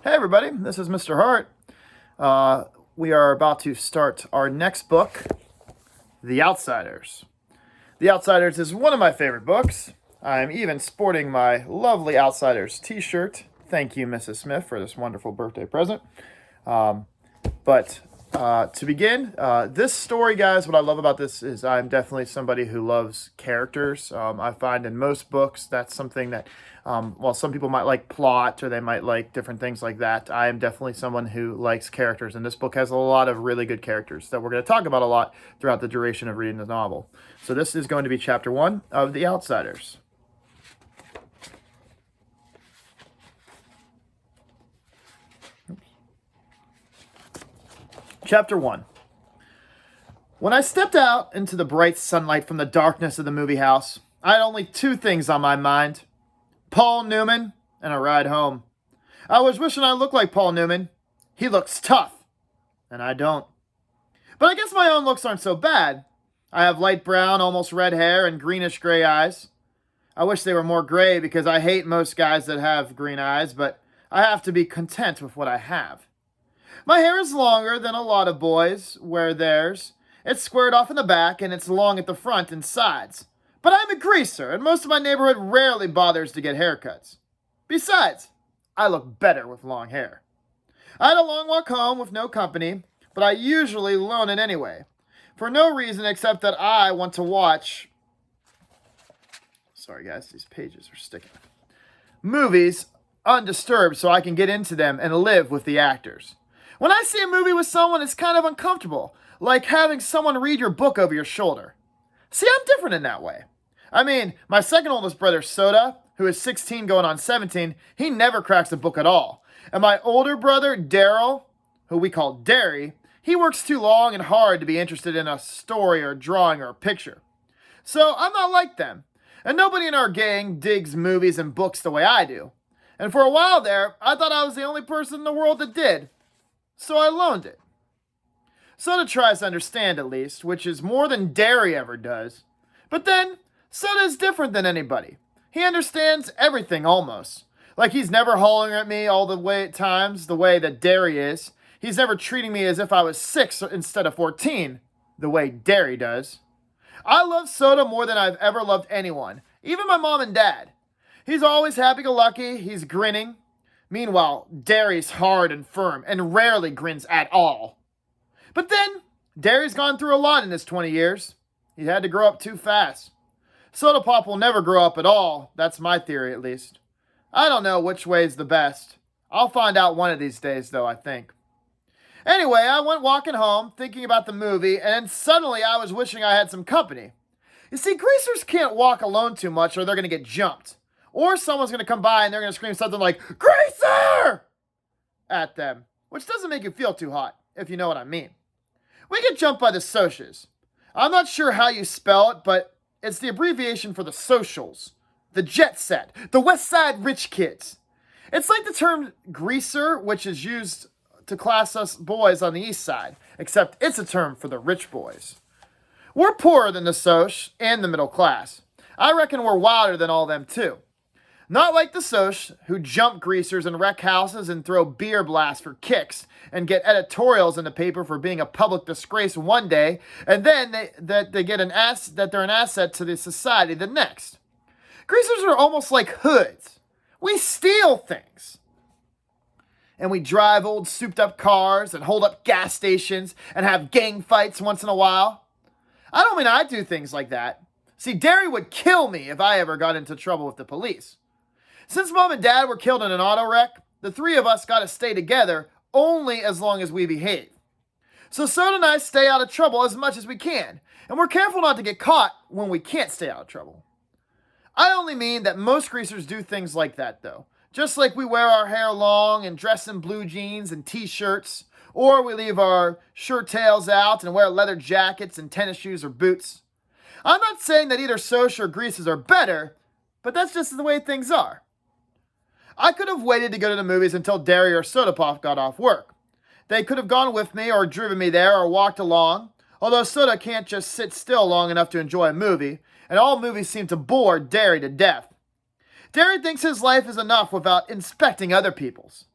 Hey everybody, this is Mr. Hart. We are about to start our next book, The Outsiders. The Outsiders is one of my favorite books. I'm even sporting my lovely Outsiders t-shirt. Thank you, Mrs. Smith, for this wonderful birthday present. But to begin, this story, guys, what I love about this is I'm definitely somebody who loves characters. I find in most books that's something that, while some people might like plot or they might like different things like that, I am definitely someone who likes characters. And this book has a lot of really good characters that we're going to talk about a lot throughout the duration of reading the novel. So this is going to be chapter 1 of The Outsiders. Chapter 1. When I stepped out into the bright sunlight from the darkness of the movie house, I had only two things on my mind: Paul Newman and a ride home. I was wishing I looked like Paul Newman. He looks tough, and I don't. But I guess my own looks aren't so bad. I have light brown, almost red hair and greenish gray eyes. I wish they were more gray because I hate most guys that have green eyes, but I have to be content with what I have. My hair is longer than a lot of boys wear theirs. It's squared off in the back and it's long at the front and sides. But I'm a greaser and most of my neighborhood rarely bothers to get haircuts. Besides, I look better with long hair. I had a long walk home with no company, but I usually loan it anyway. For no reason except that I want to watch... Sorry guys, these pages are sticking. Movies undisturbed so I can get into them and live with the actors. When I see a movie with someone, it's kind of uncomfortable, like having someone read your book over your shoulder. See, I'm different in that way. I mean, my second oldest brother, Soda, who is 16 going on 17, he never cracks a book at all. And my older brother, Daryl, who we call Derry, he works too long and hard to be interested in a story or drawing or a picture. So I'm not like them. And nobody in our gang digs movies and books the way I do. And for a while there, I thought I was the only person in the world that did. So I loaned it. Soda tries to understand at least, which is more than Derry ever does. But then, Soda is different than anybody. He understands everything almost. Like he's never hollering at me all the way at times, the way that Derry is. He's never treating me as if I was 6 instead of 14, the way Derry does. I love Soda more than I've ever loved anyone, even my mom and dad. He's always happy-go-lucky, he's grinning. Meanwhile, Derry's hard and firm and rarely grins at all. But then, Derry's gone through a lot in his 20 years. He had to grow up too fast. Soda Pop will never grow up at all. That's my theory, at least. I don't know which way is the best. I'll find out one of these days, though, I think. Anyway, I went walking home, thinking about the movie, and suddenly I was wishing I had some company. You see, greasers can't walk alone too much or they're going to get jumped. Or someone's going to come by and they're going to scream something like, "Greaser!" at them, which doesn't make you feel too hot, if you know what I mean. We get jumped by the socials. I'm not sure how you spell it, but it's the abbreviation for the socials, the jet set, the West Side rich kids. It's like the term greaser, which is used to class us boys on the East Side, except it's a term for the rich boys. We're poorer than the soc and the middle class. I reckon we're wilder than all them too. Not like the Soch, who jump greasers and wreck houses and throw beer blasts for kicks and get editorials in the paper for being a public disgrace one day, and then they get that they're an asset to the society the next. Greasers are almost like hoods. We steal things. And we drive old souped-up cars and hold up gas stations and have gang fights once in a while. I don't mean I do things like that. See, Derry would kill me if I ever got into trouble with the police. Since Mom and Dad were killed in an auto wreck, the three of us got to stay together only as long as we behave. So Soda and I stay out of trouble as much as we can, and we're careful not to get caught when we can't stay out of trouble. I only mean that most greasers do things like that, though. Just like we wear our hair long and dress in blue jeans and t-shirts, or we leave our shirt tails out and wear leather jackets and tennis shoes or boots. I'm not saying that either Soch or greasers are better, but that's just the way things are. I could have waited to go to the movies until Derry or Soda Pop got off work. They could have gone with me or driven me there or walked along, although Soda can't just sit still long enough to enjoy a movie, and all movies seem to bore Derry to death. Derry thinks his life is enough without inspecting other people's.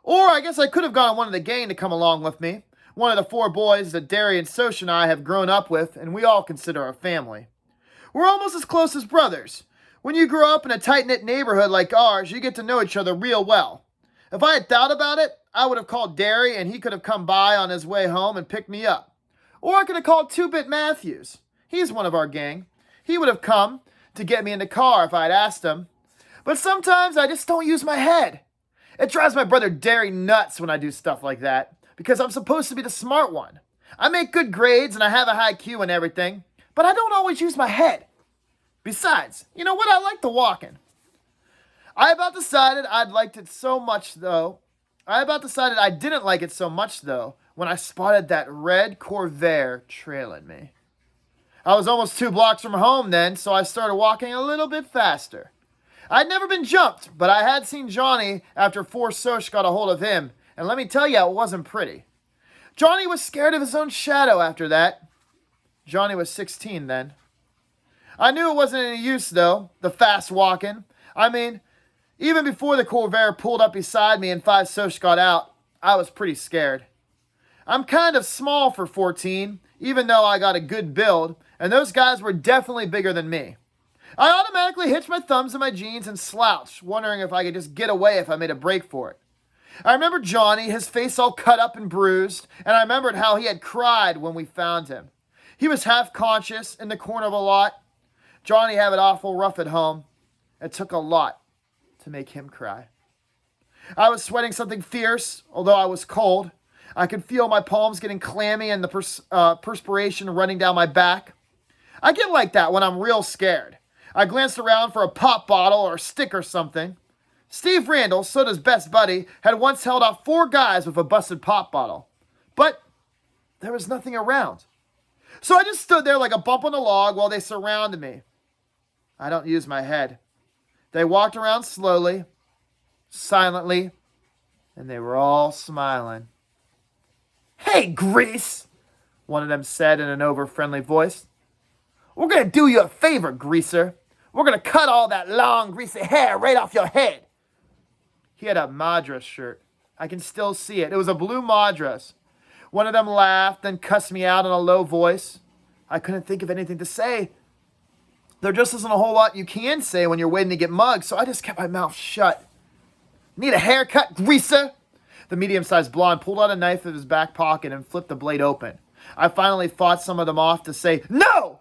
Or I guess I could have gotten one of the gang to come along with me. One of the four boys that Derry and Soch and I have grown up with, and we all consider our family. We're almost as close as brothers. When you grow up in a tight-knit neighborhood like ours, you get to know each other real well. If I had thought about it, I would have called Derry and he could have come by on his way home and picked me up. Or I could have called Two-Bit Matthews. He's one of our gang. He would have come to get me in the car if I had asked him. But sometimes I just don't use my head. It drives my brother Derry nuts when I do stuff like that, because I'm supposed to be the smart one. I make good grades and I have a high Q and everything, but I don't always use my head. Besides, you know what? I like the walking. I about decided I didn't like it so much, though, when I spotted that red Corvair trailing me. I was almost 2 blocks from home then, so I started walking a little bit faster. I'd never been jumped, but I had seen Johnny after 4 Soch got a hold of him, and let me tell you, it wasn't pretty. Johnny was scared of his own shadow after that. Johnny was 16 then. I knew it wasn't any use, though, the fast walking. I mean, even before the Corvair pulled up beside me and 5 Soch got out, I was pretty scared. I'm kind of small for 14, even though I got a good build, and those guys were definitely bigger than me. I automatically hitched my thumbs in my jeans and slouched, wondering if I could just get away if I made a break for it. I remember Johnny, his face all cut up and bruised, and I remembered how he had cried when we found him. He was half conscious in the corner of a lot. Johnny had it awful rough at home. It took a lot to make him cry. I was sweating something fierce, although I was cold. I could feel my palms getting clammy and the perspiration running down my back. I get like that when I'm real scared. I glanced around for a pop bottle or a stick or something. Steve Randall, Soda's best buddy, had once held off 4 guys with a busted pop bottle. But there was nothing around. So I just stood there like a bump on a log while they surrounded me. I don't use my head. They walked around slowly, silently, and they were all smiling. "Hey, Grease," one of them said in an over-friendly voice. "We're going to do you a favor, Greaser. We're going to cut all that long, greasy hair right off your head." He had a Madras shirt. I can still see it. It was a blue Madras. One of them laughed, then cussed me out in a low voice. I couldn't think of anything to say. There just isn't a whole lot you can say when you're waiting to get mugged, so I just kept my mouth shut. "Need a haircut, Greaser?" The medium-sized blonde pulled out a knife out of his back pocket and flipped the blade open. I finally fought some of them off to say, "No!"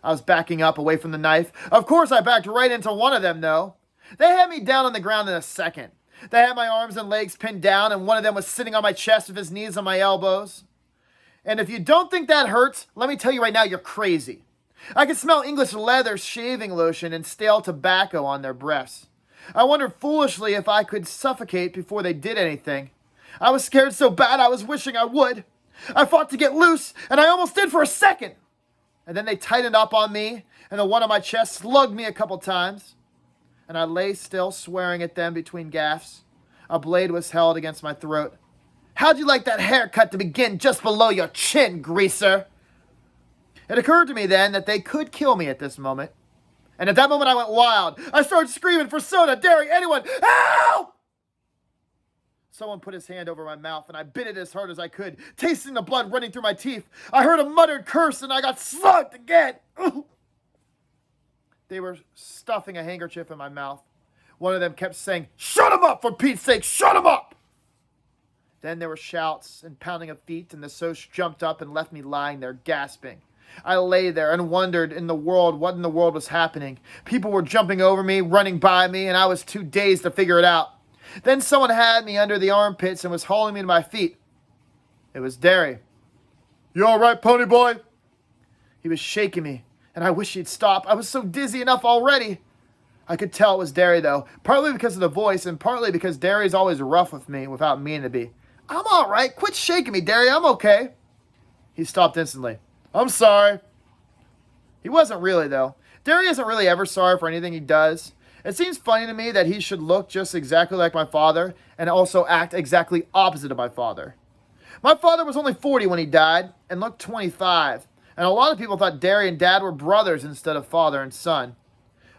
I was backing up away from the knife. Of course, I backed right into one of them, though. They had me down on the ground in a second. They had my arms and legs pinned down, and one of them was sitting on my chest with his knees on my elbows. And if you don't think that hurts, let me tell you right now, you're crazy. I could smell English leather shaving lotion and stale tobacco on their breaths. I wondered foolishly if I could suffocate before they did anything. I was scared so bad I was wishing I would. I fought to get loose, and I almost did for a second. And then they tightened up on me, and the one on my chest slugged me a couple times. And I lay still, swearing at them between gaffs. A blade was held against my throat. "How'd you like that haircut to begin just below your chin, Greaser?" It occurred to me then that they could kill me at this moment. And at that moment I went wild. I started screaming for Soda, Derry, anyone, "Help!" Someone put his hand over my mouth and I bit it as hard as I could, tasting the blood running through my teeth. I heard a muttered curse and I got slugged again. They were stuffing a handkerchief in my mouth. One of them kept saying, "Shut him up, for Pete's sake, shut him up!" Then there were shouts and pounding of feet, and the Soch jumped up and left me lying there, gasping. I lay there and wondered what in the world was happening. People were jumping over me, running by me, and I was too dazed to figure it out. Then someone had me under the armpits and was hauling me to my feet. It was Derry. "You all right, pony boy?" He was shaking me, and I wish he'd stop. I was so dizzy enough already. I could tell it was Derry, though, partly because of the voice and partly because Derry's always rough with me without meaning to be. "I'm all right. Quit shaking me, Derry. I'm okay." He stopped instantly. "I'm sorry." He wasn't really, though. Derry isn't really ever sorry for anything he does. It seems funny to me that he should look just exactly like my father and also act exactly opposite of my father. My father was only 40 when he died and looked 25, and a lot of people thought Derry and Dad were brothers instead of father and son.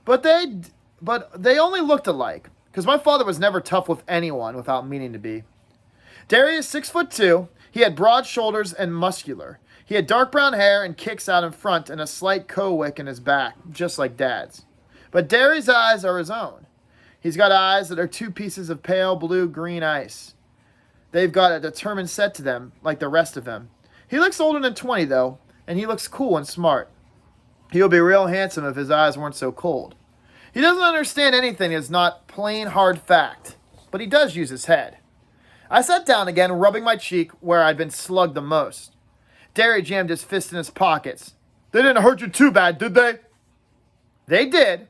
But they only looked alike, because my father was never tough with anyone without meaning to be. Derry is 6'2". He had broad shoulders and muscular. He had dark brown hair and kicks out in front and a slight co-wick in his back, just like Dad's. But Derry's eyes are his own. He's got eyes that are two pieces of pale blue-green ice. They've got a determined set to them, like the rest of him. He looks older than 20, though, and he looks cool and smart. He would be real handsome if his eyes weren't so cold. He doesn't understand anything that's not plain hard fact, but he does use his head. I sat down again, rubbing my cheek where I'd been slugged the most. Derry jammed his fist in his pockets. They didn't hurt you too bad, did they? They did.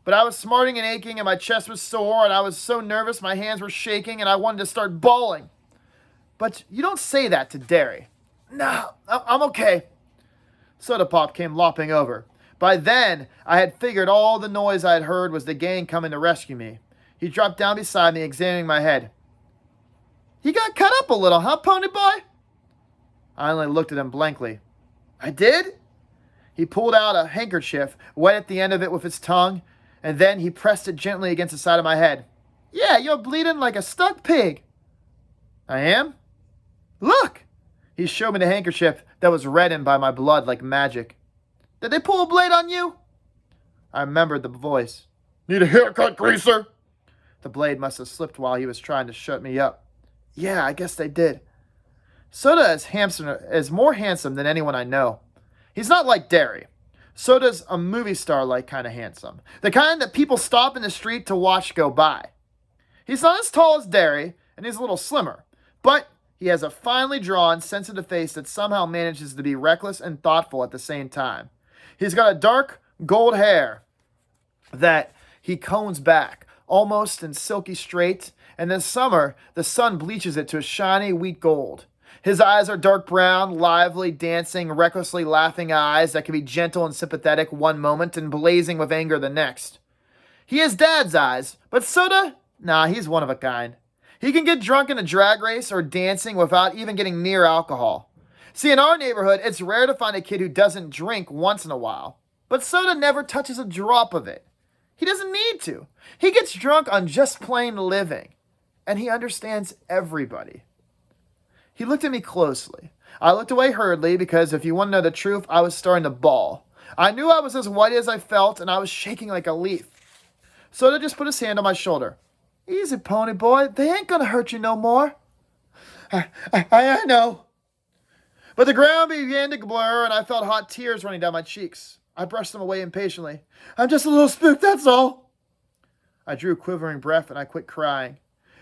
But I was smarting and aching, and my chest was sore, and I was so nervous my hands were shaking, and I wanted to start bawling. But you don't say that to Derry. No, I'm okay. Soda Pop came lopping over. By then, I had figured all the noise I had heard was the gang coming to rescue me. He dropped down beside me, examining my head. You got cut up a little, huh, pony boy? I only looked at him blankly. I did? He pulled out a handkerchief, wet at the end of it with his tongue, and then he pressed it gently against the side of my head. Yeah, you're bleeding like a stuck pig. I am? Look! He showed me the handkerchief that was reddened by my blood like magic. Did they pull a blade on you? I remembered the voice. Need a haircut, greaser? The blade must have slipped while he was trying to shut me up. Yeah, I guess they did. Soda is more handsome than anyone I know. He's not like Derry. Soda's a movie star-like kind of handsome. The kind that people stop in the street to watch go by. He's not as tall as Derry, and he's a little slimmer. But he has a finely drawn, sensitive face that somehow manages to be reckless and thoughtful at the same time. He's got a dark gold hair that he combs back, almost in silky straight, and in summer, the sun bleaches it to a shiny wheat gold. His eyes are dark brown, lively, dancing, recklessly laughing eyes that can be gentle and sympathetic one moment and blazing with anger the next. He has Dad's eyes, but Soda? Nah, he's one of a kind. He can get drunk in a drag race or dancing without even getting near alcohol. See, in our neighborhood, it's rare to find a kid who doesn't drink once in a while. But Soda never touches a drop of it. He doesn't need to. He gets drunk on just plain living. And he understands everybody. He looked at me closely. I looked away hurriedly because, if you want to know the truth, I was starting to bawl. I knew I was as white as I felt, and I was shaking like a leaf. Soda just put his hand on my shoulder. Easy, pony boy. They ain't gonna hurt you no more. I know. But the ground began to blur, and I felt hot tears running down my cheeks. I brushed them away impatiently. I'm just a little spooked, that's all. I drew a quivering breath, and I quit crying.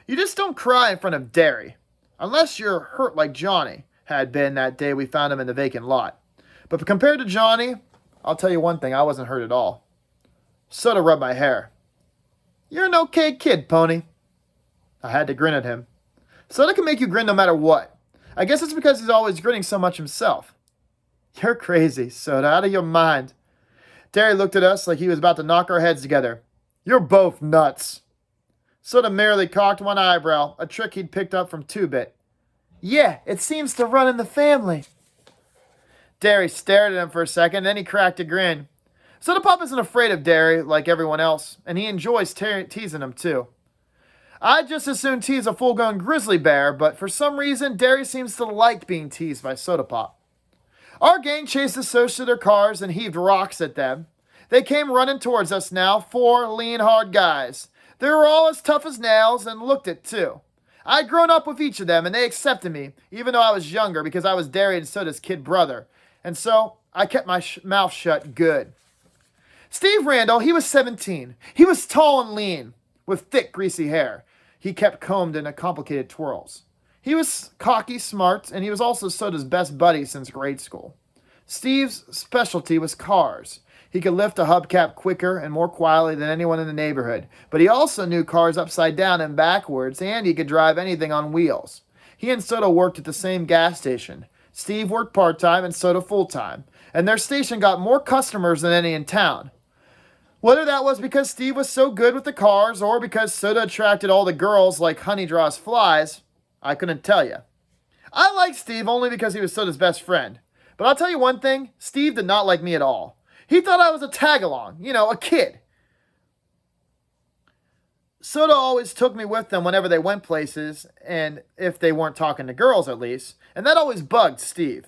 You just don't cry in front of Derry. Unless you're hurt like Johnny had been that day we found him in the vacant lot. But compared to Johnny, I'll tell you one thing, I wasn't hurt at all. Soda rubbed my hair. You're an okay kid, Pony. I had to grin at him. Soda can make you grin no matter what. I guess it's because he's always grinning so much himself. You're crazy, Soda, out of your mind. Derry looked at us like he was about to knock our heads together. You're both nuts. Soda merely cocked one eyebrow, a trick he'd picked up from Two-Bit. Yeah, it seems to run in the family. Derry stared at him for a second, then he cracked a grin. Soda Pop isn't afraid of Derry like everyone else, and he enjoys teasing him too. I'd just as soon tease a full-grown grizzly bear, but for some reason, Derry seems to like being teased by Soda Pop. Our gang chased the Soch to their cars and heaved rocks at them. They came running towards us now, 4 lean, hard guys. They were all as tough as nails and looked it too. I'd grown up with each of them and they accepted me, even though I was younger because I was Derry and Soda's kid brother. And so I kept my mouth shut good. Steve Randall, he was 17. He was tall and lean, with thick, greasy hair. He kept combed in complicated twirls. He was cocky, smart, and he was also Soda's best buddy since grade school. Steve's specialty was cars. He could lift a hubcap quicker and more quietly than anyone in the neighborhood, but he also knew cars upside down and backwards, and he could drive anything on wheels. He and Soda worked at the same gas station. Steve worked part-time and Soda full-time, and their station got more customers than any in town. Whether that was because Steve was so good with the cars or because Soda attracted all the girls like honey draws flies, I couldn't tell you. I liked Steve only because he was Soda's best friend. But I'll tell you one thing, Steve did not like me at all. He thought I was a tag-along, a kid. Soda always took me with them whenever they went places, and if they weren't talking to girls at least, and that always bugged Steve.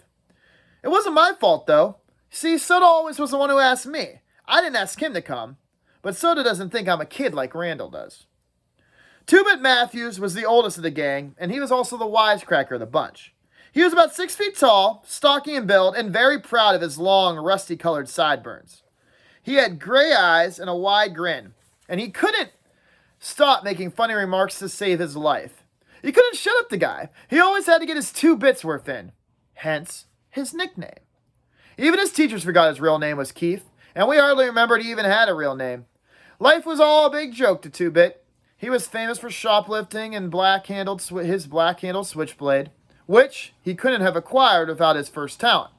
It wasn't my fault though. See, Soda always was the one who asked me. I didn't ask him to come, but Soda doesn't think I'm a kid like Randall does. Two-Bit Matthews was the oldest of the gang, and he was also the wisecracker of the bunch. He was about 6 feet tall, stocky in build, and very proud of his long, rusty-colored sideburns. He had gray eyes and a wide grin, and he couldn't stop making funny remarks to save his life. You couldn't shut up the guy. He always had to get his 2 bits worth in. Hence, his nickname. Even his teachers forgot his real name was Keith, and we hardly remembered he even had a real name. Life was all a big joke to 2-Bit. He was famous for shoplifting and his black-handled switchblade, which he couldn't have acquired without his first talent.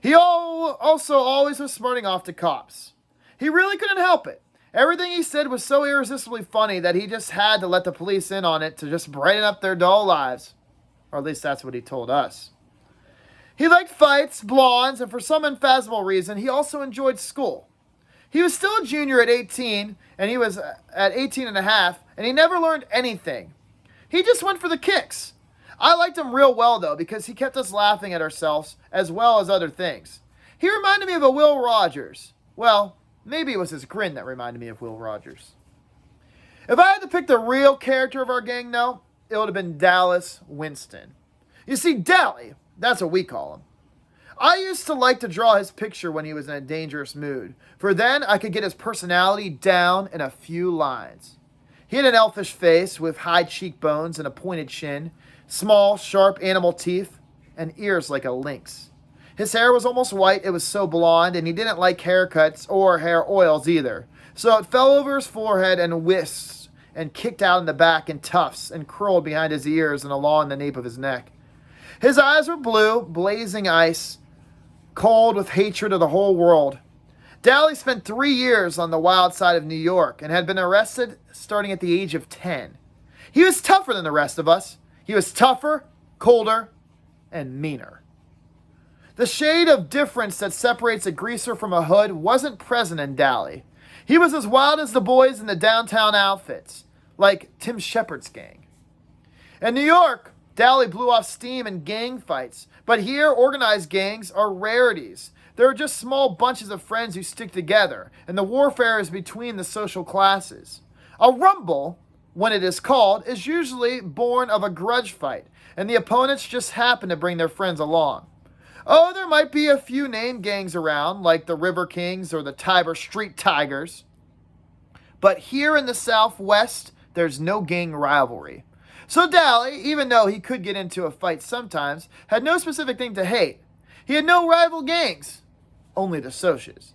He also always was smarting off to cops. He really couldn't help it. Everything he said was so irresistibly funny that he just had to let the police in on it to just brighten up their dull lives. Or at least that's what he told us. He liked fights, blondes, and for some unfathomable reason, he also enjoyed school. He was still a junior at 18, and he was at 18 and a half, and he never learned anything. He just went for the kicks. I liked him real well, though, because he kept us laughing at ourselves as well as other things. He reminded me of a Will Rogers. Well, maybe it was his grin that reminded me of Will Rogers. If I had to pick the real character of our gang, though, it would have been Dallas Winston. You see, Dally, that's what we call him. I used to like to draw his picture when he was in a dangerous mood, for then I could get his personality down in a few lines. He had an elfish face with high cheekbones and a pointed chin, small, sharp animal teeth, and ears like a lynx. His hair was almost white, it was so blonde, and he didn't like haircuts or hair oils either. So it fell over his forehead and wisps and kicked out in the back in tufts and curled behind his ears and along the nape of his neck. His eyes were blue, blazing ice, cold with hatred of the whole world. Dally spent 3 years on the wild side of New York and had been arrested starting at the age of 10. He was tougher than the rest of us. He was tougher, colder, and meaner. The shade of difference that separates a greaser from a hood wasn't present in Dally. He was as wild as the boys in the downtown outfits, like Tim Shepard's gang. In New York, Dally blew off steam in gang fights, but here organized gangs are rarities. There are just small bunches of friends who stick together, and the warfare is between the social classes. A rumble, when it is called, is usually born of a grudge fight, and the opponents just happen to bring their friends along. Oh, there might be a few name gangs around, like the River Kings or the Tiber Street Tigers. But here in the Southwest, there's no gang rivalry. So Dally, even though he could get into a fight sometimes, had no specific thing to hate. He had no rival gangs, only the Socias.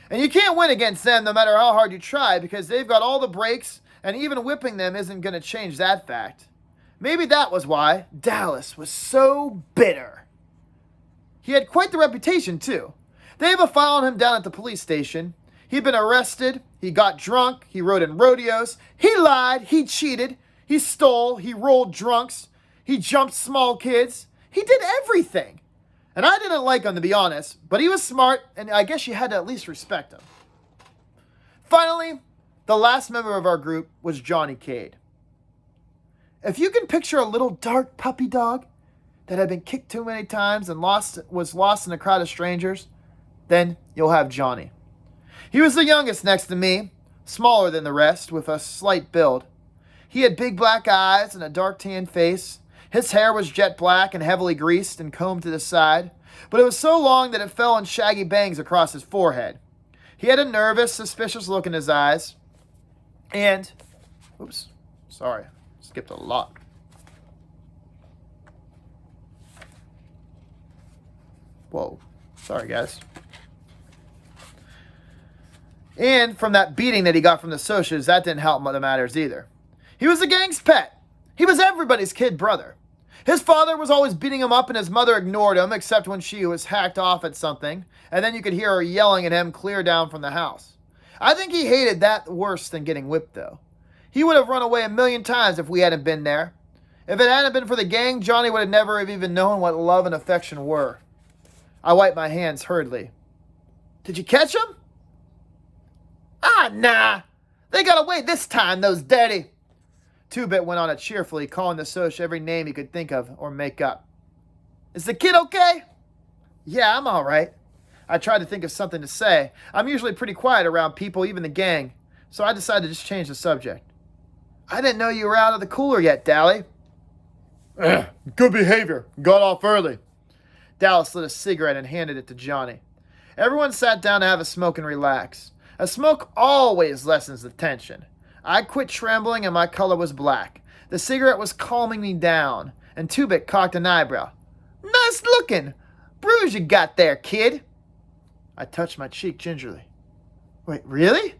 And you can't win against them no matter how hard you try, because they've got all the breaks, and even whipping them isn't going to change that fact. Maybe that was why Dallas was so bitter. He had quite the reputation, too. They have a file on him down at the police station. He'd been arrested, he got drunk, he rode in rodeos, he lied, he cheated, he stole, he rolled drunks, he jumped small kids. He did everything. And I didn't like him, to be honest, but he was smart, and I guess you had to at least respect him. Finally, the last member of our group was Johnny Cade. If you can picture a little dark puppy dog that had been kicked too many times and was lost in a crowd of strangers, then you'll have Johnny. He was the youngest next to me, smaller than the rest, with a slight build. He had big black eyes and a dark tan face. His hair was jet black and heavily greased and combed to the side, but it was so long that it fell in shaggy bangs across his forehead. He had a nervous, suspicious look in his eyes. And, skipped a lot. Whoa, sorry guys. And from that beating that he got from the Socias, that didn't help the matters either. He was the gang's pet. He was everybody's kid brother. His father was always beating him up and his mother ignored him, except when she was hacked off at something, and then you could hear her yelling at him clear down from the house. I think he hated that worse than getting whipped, though. He would have run away 1,000,000 times if we hadn't been there. If it hadn't been for the gang, Johnny would have never have even known what love and affection were. I wiped my hands hurriedly. Did you catch him? Ah, nah. They got away this time, those dirty. Two-Bit went on it cheerfully, calling the Soch every name he could think of or make up. Is the kid okay? Yeah, I'm all right. I tried to think of something to say. I'm usually pretty quiet around people, even the gang, so I decided to just change the subject. I didn't know you were out of the cooler yet, Dally. Good behavior. Got off early. Dallas lit a cigarette and handed it to Johnny. Everyone sat down to have a smoke and relax. A smoke always lessens the tension. I quit trembling and my color was black. The cigarette was calming me down, and Two-Bit cocked an eyebrow. Nice looking. Bruise you got there, kid. I touched my cheek gingerly. Wait, really?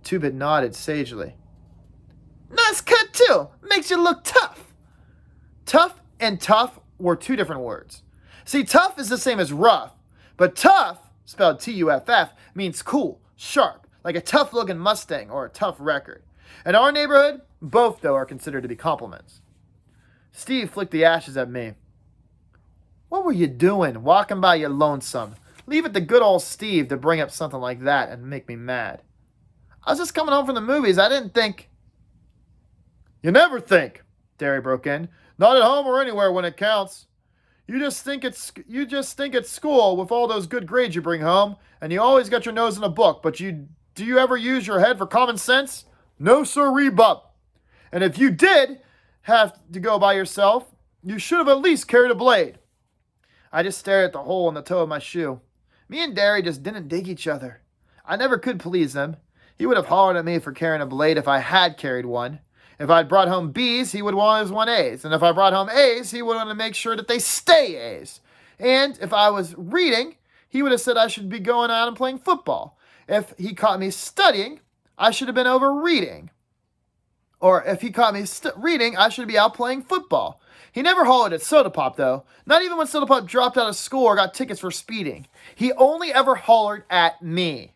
Two-Bit nodded sagely. Nice cut, too. Makes you look tough. Tough and tough were two different words. See, tough is the same as rough, but tough, spelled T-U-F-F, means cool, sharp, like a tough-looking Mustang or a tough record. In our neighborhood, both, though, are considered to be compliments. Steve flicked the ashes at me. What were you doing, walking by you lonesome? Leave it to good old Steve to bring up something like that and make me mad. I was just coming home from the movies. I didn't think... You never think, Derry broke in. Not at home or anywhere when it counts. You just think it's school with all those good grades you bring home, and you always got your nose in a book, but do you ever use your head for common sense? No sirree, bub. And if you did have to go by yourself, you should have at least carried a blade. I just stared at the hole in the toe of my shoe. Me and Derry just didn't dig each other. I never could please him. He would have hollered at me for carrying a blade if I had carried one. If I'd brought home B's, he would always want A's. And if I brought home A's, he would want to make sure that they stay A's. And if I was reading, he would have said I should be going out and playing football. If he caught me studying, I should have been over reading. Or if he caught me reading, I should be out playing football. He never hollered at Soda Pop, though. Not even when Soda Pop dropped out of school or got tickets for speeding. He only ever hollered at me.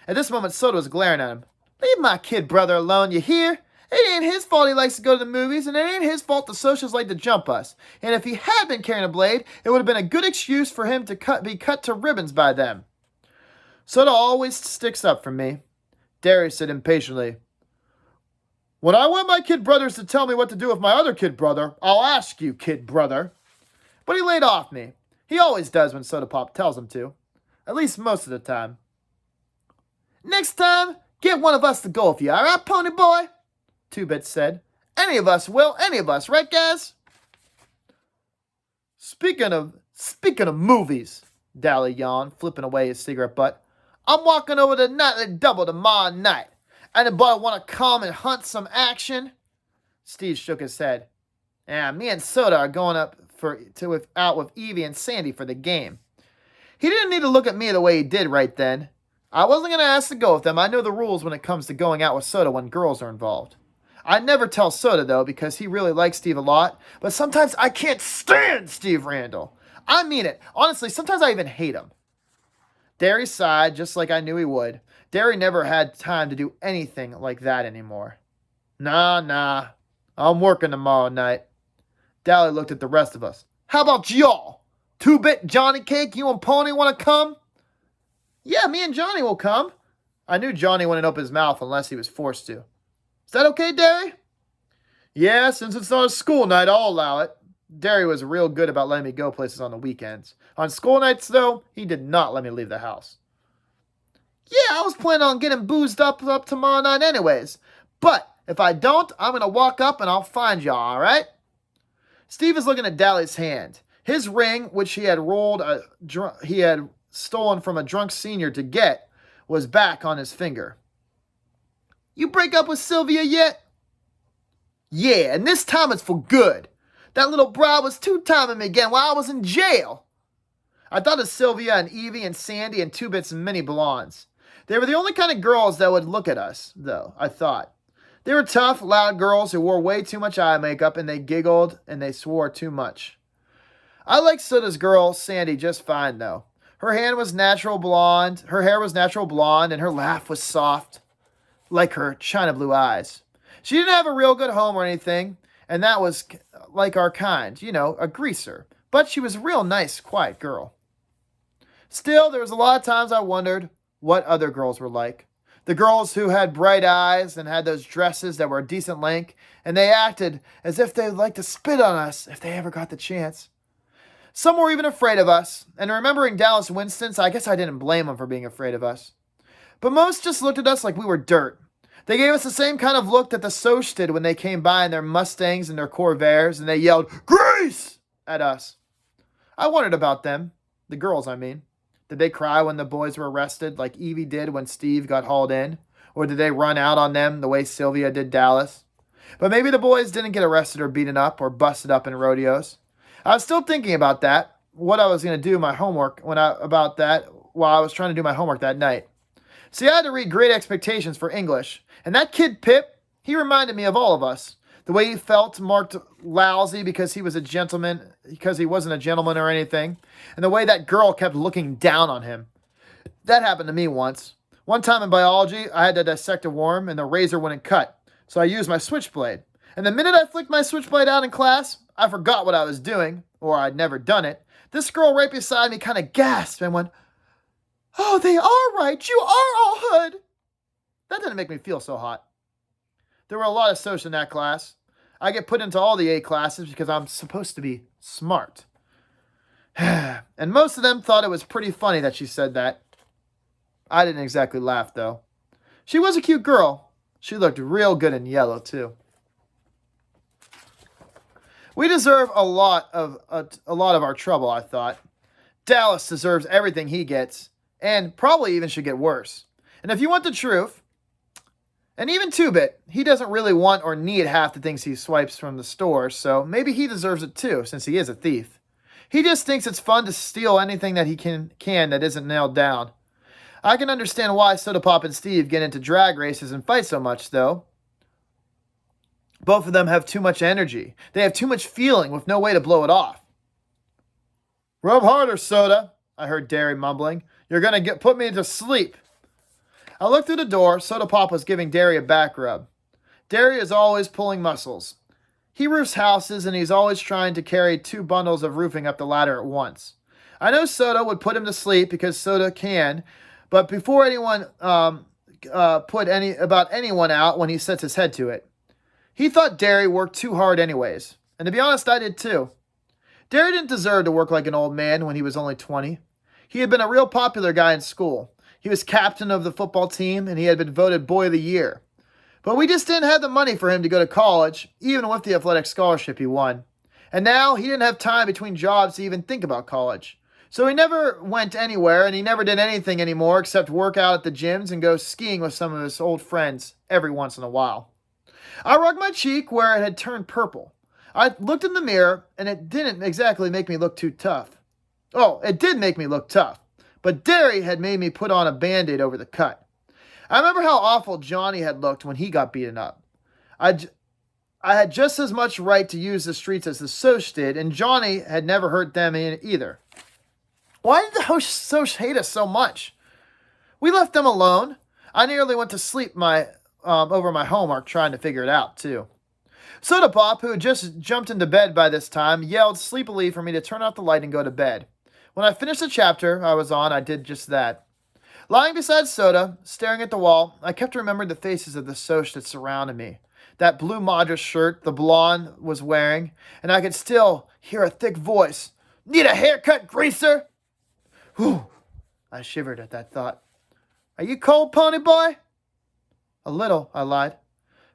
At this moment, Soda was glaring at him. Leave my kid brother alone, you hear? It ain't his fault he likes to go to the movies, and it ain't his fault the socials like to jump us. And if he had been carrying a blade, it would have been a good excuse for him to be cut to ribbons by them. Soda always sticks up for me. Derry said impatiently, when I want my kid brothers to tell me what to do with my other kid brother, I'll ask you, kid brother. But he laid off me. He always does when Soda Pop tells him to. At least most of the time. Next time, get one of us to go with you, all right, pony boy? Two-Bit said. Any of us will, any of us, right, guys? Speaking of movies, Dally yawned, flipping away his cigarette butt. I'm walking over to Nightly Double tomorrow night. Anybody want to come and hunt some action? Steve shook his head. Yeah, me and Soda are going out with Evie and Sandy for the game. He didn't need to look at me the way he did right then. I wasn't going to ask to go with them. I know the rules when it comes to going out with Soda when girls are involved. I'd never tell Soda, though, because he really likes Steve a lot, but sometimes I can't stand Steve Randall. I mean it. Honestly, sometimes I even hate him. Derry sighed, just like I knew he would. Derry never had time to do anything like that anymore. Nah. I'm working tomorrow night. Dally looked at the rest of us. How about y'all? Two-Bit, Johnny Cake, you and Pony want to come? Yeah, me and Johnny will come. I knew Johnny wouldn't open his mouth unless he was forced to. Is that okay, Derry? Yeah, since it's not a school night, I'll allow it. Derry was real good about letting me go places on the weekends. On school nights, though, he did not let me leave the house. Yeah, I was planning on getting boozed up tomorrow night anyways. But if I don't, I'm going to walk up and I'll find y'all, all right? Steve is looking at Dally's hand. His ring, which he had stolen from a drunk senior to get, was back on his finger. You break up with Sylvia yet? Yeah, and this time it's for good. That little broad was two-timing me again while I was in jail. I thought of Sylvia and Evie and Sandy and Two-Bits and many blondes. They were the only kind of girls that would look at us, though, I thought. They were tough, loud girls who wore way too much eye makeup, and they giggled and they swore too much. I liked Soda's girl, Sandy, just fine, though. Her hair was natural blonde, and her laugh was soft, like her china blue eyes. She didn't have a real good home or anything, and that was like our kind, a greaser. But she was a real nice, quiet girl. Still, there was a lot of times I wondered what other girls were like. The girls who had bright eyes and had those dresses that were a decent length, and they acted as if they'd like to spit on us if they ever got the chance. Some were even afraid of us, and remembering Dallas Winston's, I guess I didn't blame them for being afraid of us. But most just looked at us like we were dirt. They gave us the same kind of look that the Soch did when they came by in their Mustangs and their Corvairs, and they yelled, "Grease!" at us. I wondered about them. The girls, I mean. Did they cry when the boys were arrested, like Evie did when Steve got hauled in? Or did they run out on them the way Sylvia did Dallas? But maybe the boys didn't get arrested or beaten up or busted up in rodeos. I was still thinking about that, what I was going to do my homework about that while I was trying to do my homework that night. See, I had to read Great Expectations for English, and that kid Pip, he reminded me of all of us. The way he felt marked lousy because he was a gentleman, because he wasn't a gentleman or anything, and the way that girl kept looking down on him. That happened to me once. One time in biology, I had to dissect a worm, and the razor wouldn't cut, so I used my switchblade. And the minute I flicked my switchblade out in class, I forgot what I was doing, or I'd never done it. This girl right beside me kind of gasped and went, "Oh, they are right. You are all hood." That didn't make me feel so hot. There were a lot of Soch in that class. I get put into all the A classes because I'm supposed to be smart. And most of them thought it was pretty funny that she said that. I didn't exactly laugh, though. She was a cute girl. She looked real good in yellow, too. We deserve a lot of our trouble, I thought. Dallas deserves everything he gets, and probably even should get worse. And if you want the truth, and even Two-Bit, he doesn't really want or need half the things he swipes from the store, so maybe he deserves it too, since he is a thief. He just thinks it's fun to steal anything that he can that isn't nailed down. I can understand why Soda Pop and Steve get into drag races and fight so much, though. Both of them have too much energy. They have too much feeling with no way to blow it off. "Rub harder, Soda," I heard Derry mumbling. "You're going to put me to sleep." I looked through the door. Soda Pop was giving Derry a back rub. Derry is always pulling muscles. He roofs houses, and he's always trying to carry 2 bundles of roofing up the ladder at once. I know Soda would put him to sleep because Soda can, but before anyone put anyone out when he sets his head to it. He thought Derry worked too hard anyways, and to be honest, I did too. Derry didn't deserve to work like an old man when he was only 20. He had been a real popular guy in school. He was captain of the football team, and he had been voted Boy of the Year. But we just didn't have the money for him to go to college, even with the athletic scholarship he won. And now he didn't have time between jobs to even think about college. So he never went anywhere, and he never did anything anymore except work out at the gyms and go skiing with some of his old friends every once in a while. I rubbed my cheek where it had turned purple. I looked in the mirror, and it didn't exactly make me look too tough. Oh, it did make me look tough. But Derry had made me put on a Band-Aid over the cut. I remember how awful Johnny had looked when he got beaten up. I had just as much right to use the streets as the Soch did, and Johnny had never hurt them either. Why did the Soch hate us so much? We left them alone. I nearly went to sleep over my homework trying to figure it out, too. Soda Pop, who had just jumped into bed by this time, yelled sleepily for me to turn off the light and go to bed. When I finished the chapter I was on, I did just that. Lying beside Soda, staring at the wall, I kept remembering the faces of the Soch that surrounded me. That blue Madras shirt the blonde was wearing, and I could still hear a thick voice. "Need a haircut, greaser?" Whew! I shivered at that thought. "Are you cold, pony boy?" "A little," I lied.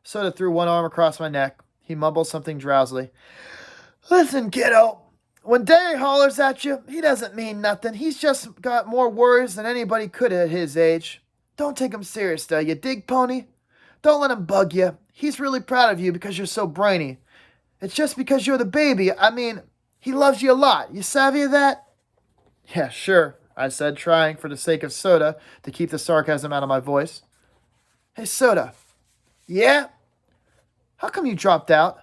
Soda threw one arm across my neck. He mumbled something drowsily. "Listen, kiddo. When Derry hollers at you, he doesn't mean nothing. He's just got more worries than anybody could at his age. Don't take him serious, though. You dig, pony? Don't let him bug you. He's really proud of you because you're so brainy. It's just because you're the baby. I mean, he loves you a lot. You savvy of that?" "Yeah, sure," I said, trying for the sake of Soda to keep the sarcasm out of my voice. "Hey, Soda." "Yeah?" "How come you dropped out?"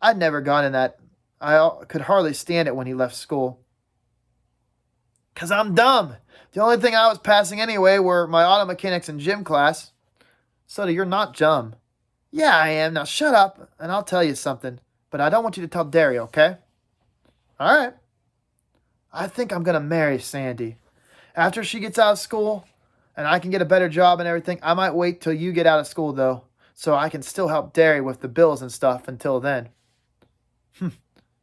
I'd never gone in that. I could hardly stand it when he left school. "'Cause I'm dumb. The only thing I was passing anyway were my auto mechanics and gym class." "Soda, you're not dumb." "Yeah, I am. Now shut up, and I'll tell you something. But I don't want you to tell Derry, okay?" "All right." "I think I'm going to marry Sandy. After she gets out of school, and I can get a better job and everything. I might wait till you get out of school, though, so I can still help Derry with the bills and stuff until then.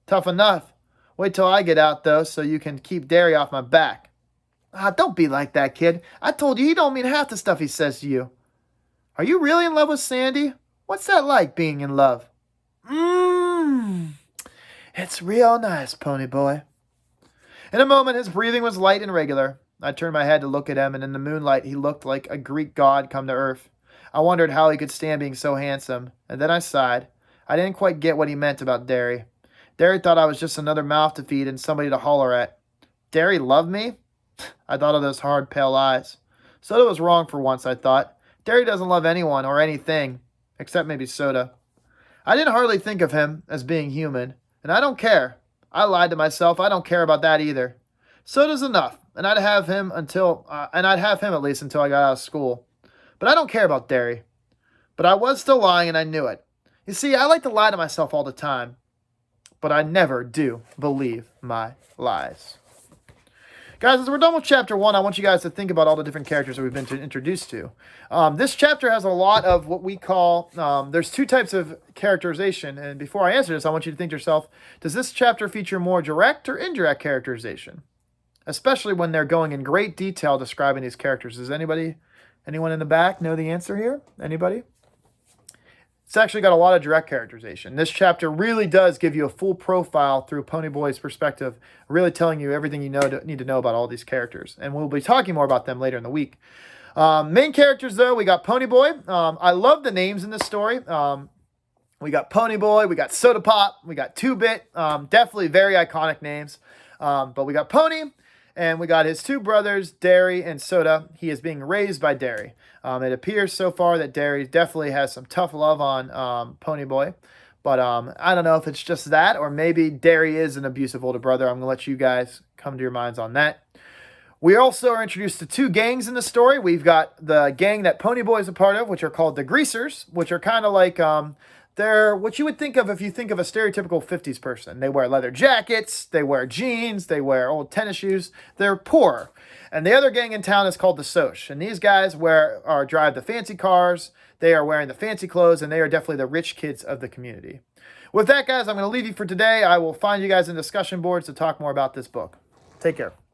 Tough enough. Wait till I get out, though, so you can keep Derry off my back. Ah, don't be like that, kid. I told you he don't mean half the stuff he says to you. Are you really in love with Sandy? What's that like, being in love? It's real nice, pony boy. In a moment, his breathing was light and regular. I turned my head to look at him, and in the moonlight, he looked like a Greek god come to earth. I wondered how he could stand being so handsome, and then I sighed. I didn't quite get what he meant about Derry. Derry thought I was just another mouth to feed and somebody to holler at. Derry loved me? I thought of those hard, pale eyes. Soda was wrong for once, I thought. Derry doesn't love anyone or anything, except maybe Soda. I didn't hardly think of him as being human, and I don't care. I lied to myself. I don't care about that either. Soda's enough, and I'd have him at least until I got out of school. But I don't care about Derry. But I was still lying, and I knew it. You see, I like to lie to myself all the time, but I never do believe my lies. Guys, as we're done with chapter 1, I want you guys to think about all the different characters that we've been introduced to. This chapter has a lot of what we call, there's two types of characterization. And before I answer this, I want you to think to yourself, does this chapter feature more direct or indirect characterization? Especially when they're going in great detail describing these characters. Does anyone in the back know the answer here? Anybody? It's actually got a lot of direct characterization. This chapter really does give you a full profile through Ponyboy's perspective, really telling you everything you need to know about all these characters. And we'll be talking more about them later in the week. Main characters, though, we got Ponyboy. I love the names in this story. We got Ponyboy, we got Soda Pop, we got 2-Bit. Definitely very iconic names. But we got Pony, and we got his two brothers, Derry and Soda. He is being raised by Derry. It appears so far that Derry definitely has some tough love on Ponyboy. But I don't know if it's just that, or maybe Derry is an abusive older brother. I'm going to let you guys come to your minds on that. We also are introduced to two gangs in the story. We've got the gang that Ponyboy is a part of, which are called the Greasers, which are kind of like... they're what you would think of if you think of a stereotypical 50s person. They wear leather jackets, they wear jeans, they wear old tennis shoes. They're poor. And the other gang in town is called the Soch. And these guys drive the fancy cars, they are wearing the fancy clothes, and they are definitely the rich kids of the community. With that, guys, I'm going to leave you for today. I will find you guys in discussion boards to talk more about this book. Take care.